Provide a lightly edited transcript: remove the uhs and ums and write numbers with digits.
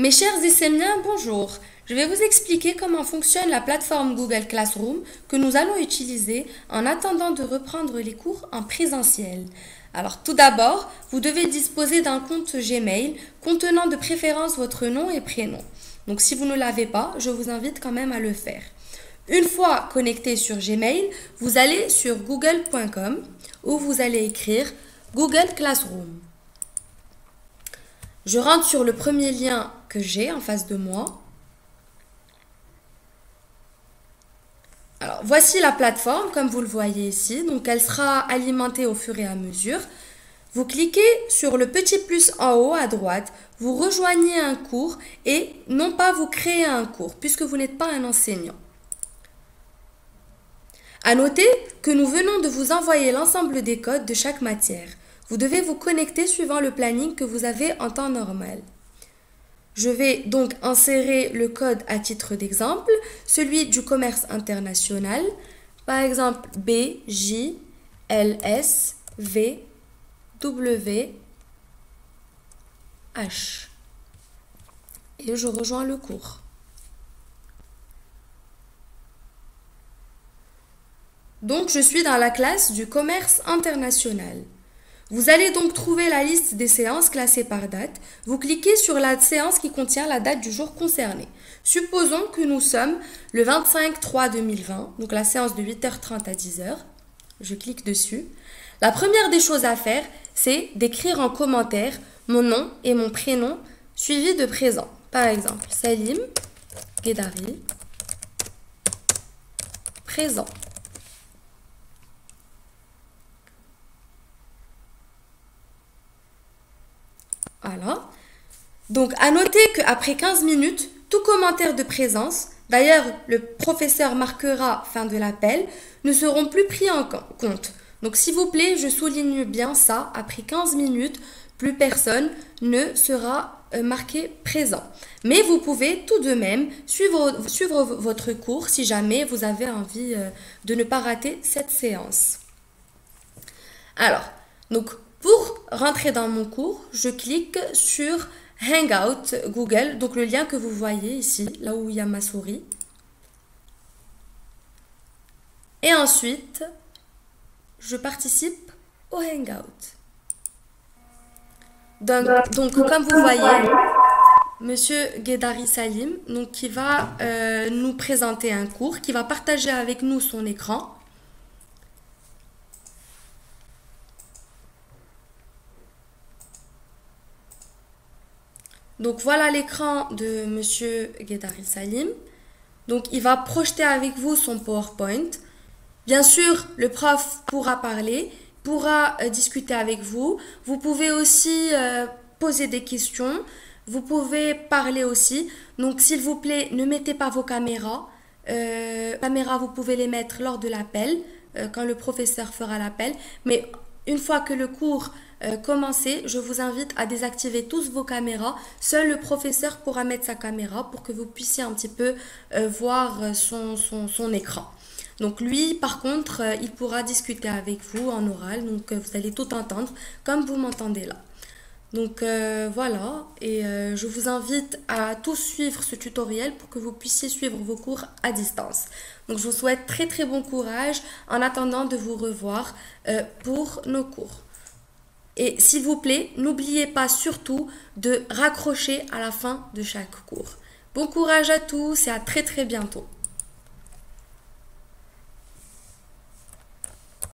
Mes chers lycéens, bonjour. Je vais vous expliquer comment fonctionne la plateforme Google Classroom que nous allons utiliser en attendant de reprendre les cours en présentiel. Alors tout d'abord, vous devez disposer d'un compte Gmail contenant de préférence votre nom et prénom. Donc si vous ne l'avez pas, je vous invite quand même à le faire. Une fois connecté sur Gmail, vous allez sur google.com où vous allez écrire Google Classroom. Je rentre sur le premier lien que j'ai en face de moi. Alors, voici la plateforme, comme vous le voyez ici. Donc, elle sera alimentée au fur et à mesure. Vous cliquez sur le petit plus en haut à droite. Vous rejoignez un cours et non pas vous créez un cours, puisque vous n'êtes pas un enseignant. À noter que nous venons de vous envoyer l'ensemble des codes de chaque matière. Vous devez vous connecter suivant le planning que vous avez en temps normal. Je vais donc insérer le code à titre d'exemple, celui du commerce international, par exemple BJLSVW H. Et je rejoins le cours. Donc je suis dans la classe du commerce international. Vous allez donc trouver la liste des séances classées par date. Vous cliquez sur la séance qui contient la date du jour concerné. Supposons que nous sommes le 25/3/2020, donc la séance de 8h30 à 10h. Je clique dessus. La première des choses à faire, c'est d'écrire en commentaire mon nom et mon prénom suivi de présent. Par exemple, Salim Guedari, présent. Voilà. Donc, à noter qu'après 15 minutes, tout commentaire de présence, d'ailleurs, le professeur marquera fin de l'appel, ne seront plus pris en compte. Donc, s'il vous plaît, je souligne bien ça. Après 15 minutes, plus personne ne sera marqué présent. Mais vous pouvez tout de même suivre votre cours si jamais vous avez envie de ne pas rater cette séance. Alors, donc, pour rentrer dans mon cours, je clique sur Hangout Google, donc le lien que vous voyez ici, là où il y a ma souris. Et ensuite, je participe au Hangout. Donc comme vous voyez, Monsieur Guedari Salim, donc, qui va nous présenter un cours, qui va partager avec nous son écran. Donc voilà l'écran de Monsieur Guedari Salim. Donc il va projeter avec vous son PowerPoint. Bien sûr, le prof pourra parler, pourra discuter avec vous. Vous pouvez aussi poser des questions. Vous pouvez parler aussi. Donc s'il vous plaît, ne mettez pas vos caméras. Vous pouvez les mettre lors de l'appel, quand le professeur fera l'appel. Mais une fois que le cours commencé, je vous invite à désactiver tous vos caméras. Seul le professeur pourra mettre sa caméra pour que vous puissiez un petit peu voir son écran. Donc lui, par contre, il pourra discuter avec vous en oral. Donc vous allez tout entendre comme vous m'entendez là. Donc voilà, et je vous invite à tous suivre ce tutoriel pour que vous puissiez suivre vos cours à distance. Donc je vous souhaite très très bon courage en attendant de vous revoir pour nos cours. Et s'il vous plaît, n'oubliez pas surtout de raccrocher à la fin de chaque cours. Bon courage à tous et à très très bientôt.